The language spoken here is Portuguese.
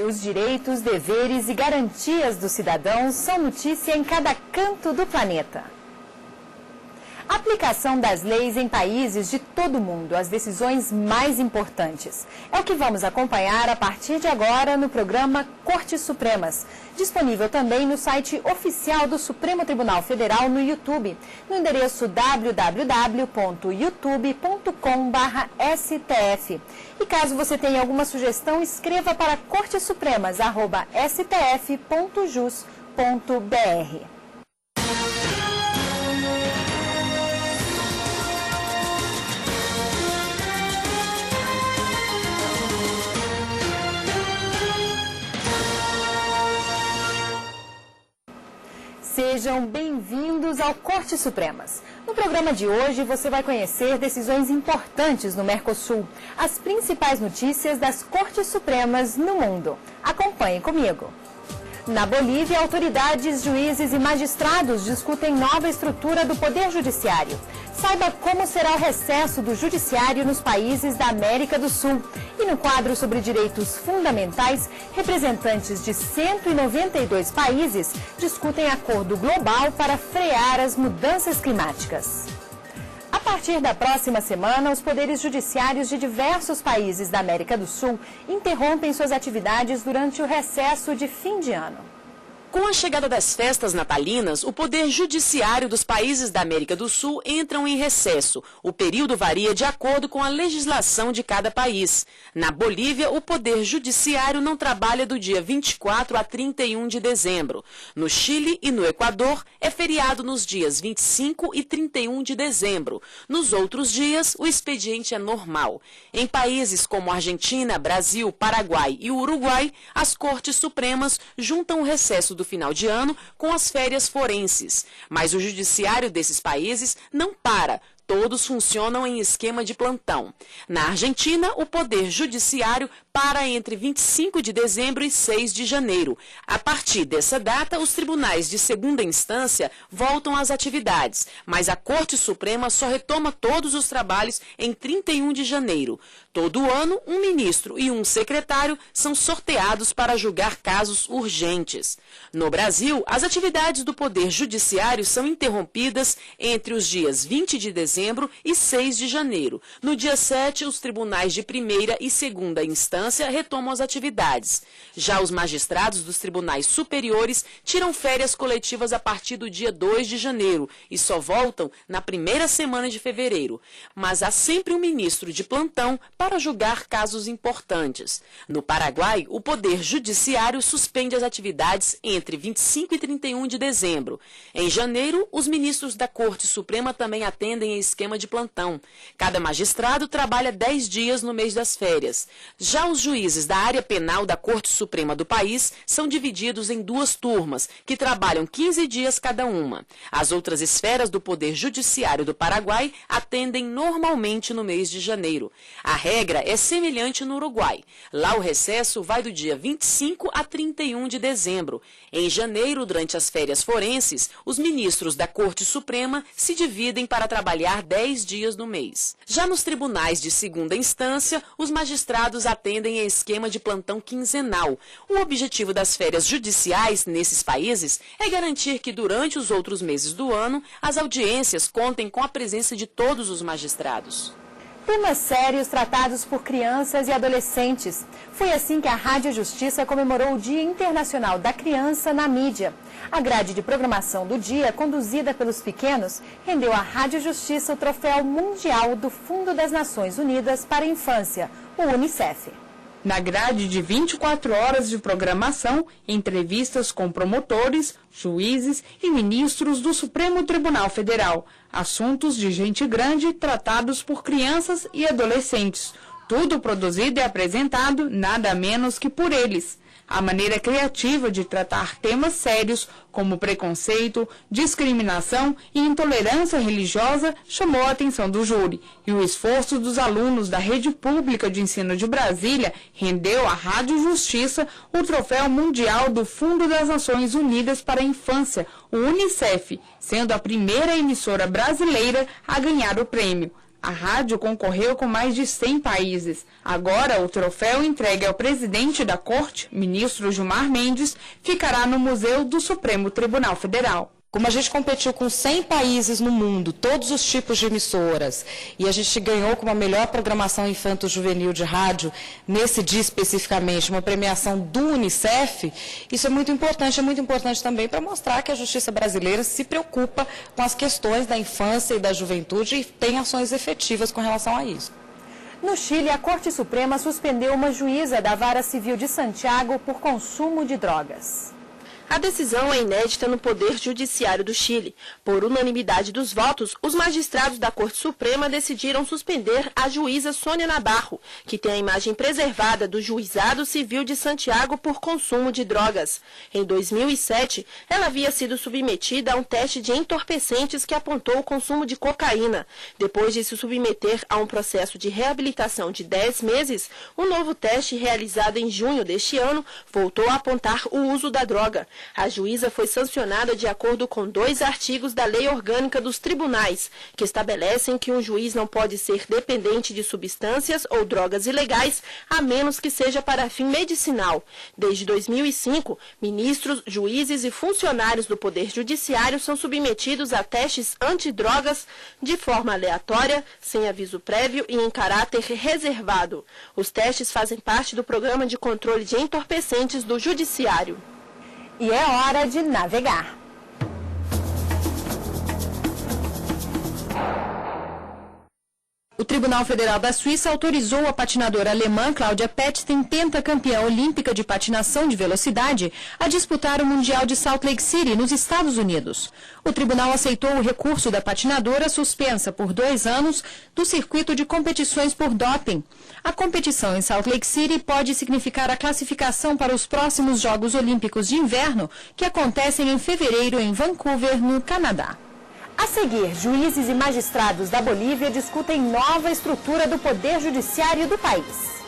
Os direitos, deveres e garantias dos cidadãos são notícia em cada canto do planeta. A aplicação das leis em países de todo o mundo, as decisões mais importantes. É o que vamos acompanhar a partir de agora no programa Cortes Supremas, disponível também no site oficial do Supremo Tribunal Federal no YouTube, no endereço www.youtube.com/stf. E caso você tenha alguma sugestão, escreva para cortesupremas@stf.jus.br. Sejam bem-vindos ao Cortes Supremas. No programa de hoje você vai conhecer decisões importantes no Mercosul, as principais notícias das Cortes Supremas no mundo. Acompanhe comigo. Na Bolívia, autoridades, juízes e magistrados discutem nova estrutura do Poder Judiciário. Saiba como será o recesso do Judiciário nos países da América do Sul. E no quadro sobre direitos fundamentais, representantes de 192 países discutem acordo global para frear as mudanças climáticas. A partir da próxima semana, os poderes judiciários de diversos países da América do Sul interrompem suas atividades durante o recesso de fim de ano. Com a chegada das festas natalinas, o Poder Judiciário dos países da América do Sul entram em recesso. O período varia de acordo com a legislação de cada país. Na Bolívia, o Poder Judiciário não trabalha do dia 24 a 31 de dezembro. No Chile e no Equador, é feriado nos dias 25 e 31 de dezembro. Nos outros dias, o expediente é normal. Em países como Argentina, Brasil, Paraguai e Uruguai, as Cortes Supremas juntam o recesso do final de ano com as férias forenses. Mas o judiciário desses países não para. Todos funcionam em esquema de plantão. Na Argentina, o Poder Judiciário para entre 25 de dezembro e 6 de janeiro. A partir dessa data, os tribunais de segunda instância voltam às atividades, mas a Corte Suprema só retoma todos os trabalhos em 31 de janeiro. Todo ano, um ministro e um secretário são sorteados para julgar casos urgentes. No Brasil, as atividades do Poder Judiciário são interrompidas entre os dias 20 de dezembro e 6 de janeiro. No dia 7, os tribunais de primeira e segunda instância retomam as atividades. Já os magistrados dos tribunais superiores tiram férias coletivas a partir do dia 2 de janeiro e só voltam na primeira semana de fevereiro. Mas há sempre um ministro de plantão para julgar casos importantes. No Paraguai, o Poder Judiciário suspende as atividades entre 25 e 31 de dezembro. Em janeiro, os ministros da Corte Suprema também atendem a esquema de plantão. Cada magistrado trabalha 10 dias no mês das férias. Já os juízes da área penal da Corte Suprema do país são divididos em duas turmas, que trabalham 15 dias cada uma. As outras esferas do Poder Judiciário do Paraguai atendem normalmente no mês de janeiro. A regra é semelhante no Uruguai. Lá o recesso vai do dia 25 a 31 de dezembro. Em janeiro, durante as férias forenses, os ministros da Corte Suprema se dividem para trabalhar 10 dias no mês. Já nos tribunais de segunda instância, os magistrados atendem em esquema de plantão quinzenal. O objetivo das férias judiciais nesses países é garantir que durante os outros meses do ano, as audiências contem com a presença de todos os magistrados. Temas sérios tratados por crianças e adolescentes. Foi assim que a Rádio Justiça comemorou o Dia Internacional da Criança na mídia. A grade de programação do dia, conduzida pelos pequenos, rendeu à Rádio Justiça o troféu mundial do Fundo das Nações Unidas para a Infância, o UNICEF. Na grade de 24 horas de programação, entrevistas com promotores, juízes e ministros do Supremo Tribunal Federal. Assuntos de gente grande tratados por crianças e adolescentes. Tudo produzido e apresentado nada menos que por eles. A maneira criativa de tratar temas sérios como preconceito, discriminação e intolerância religiosa chamou a atenção do júri. E o esforço dos alunos da Rede Pública de Ensino de Brasília rendeu à Rádio Justiça o troféu mundial do Fundo das Nações Unidas para a Infância, o UNICEF, sendo a primeira emissora brasileira a ganhar o prêmio. A rádio concorreu com mais de 100 países. Agora, o troféu entregue ao presidente da Corte, ministro Gilmar Mendes, ficará no Museu do Supremo Tribunal Federal. Como a gente competiu com 100 países no mundo, todos os tipos de emissoras, e a gente ganhou com a melhor programação infanto-juvenil de rádio, nesse dia especificamente, uma premiação do Unicef, isso é muito importante também para mostrar que a justiça brasileira se preocupa com as questões da infância e da juventude e tem ações efetivas com relação a isso. No Chile, a Corte Suprema suspendeu uma juíza da Vara Civil de Santiago por consumo de drogas. A decisão é inédita no Poder Judiciário do Chile. Por unanimidade dos votos, os magistrados da Corte Suprema decidiram suspender a juíza Sônia Nabarro, que tem a imagem preservada do Juizado Civil de Santiago por consumo de drogas. Em 2007, ela havia sido submetida a um teste de entorpecentes que apontou o consumo de cocaína. Depois de se submeter a um processo de reabilitação de 10 meses, um novo teste realizado em junho deste ano voltou a apontar o uso da droga. A juíza foi sancionada de acordo com 2 artigos da Lei Orgânica dos Tribunais, que estabelecem que um juiz não pode ser dependente de substâncias ou drogas ilegais, a menos que seja para fim medicinal. Desde 2005, ministros, juízes e funcionários do Poder Judiciário são submetidos a testes antidrogas de forma aleatória, sem aviso prévio e em caráter reservado. Os testes fazem parte do Programa de Controle de Entorpecentes do Judiciário. E é hora de navegar. O Tribunal Federal da Suíça autorizou a patinadora alemã Cláudia Petzten, pentacampeã olímpica de patinação de velocidade, a disputar o Mundial de Salt Lake City, nos Estados Unidos. O tribunal aceitou o recurso da patinadora suspensa por 2 anos do circuito de competições por doping. A competição em Salt Lake City pode significar a classificação para os próximos Jogos Olímpicos de Inverno, que acontecem em fevereiro em Vancouver, no Canadá. A seguir, juízes e magistrados da Bolívia discutem nova estrutura do Poder Judiciário do país.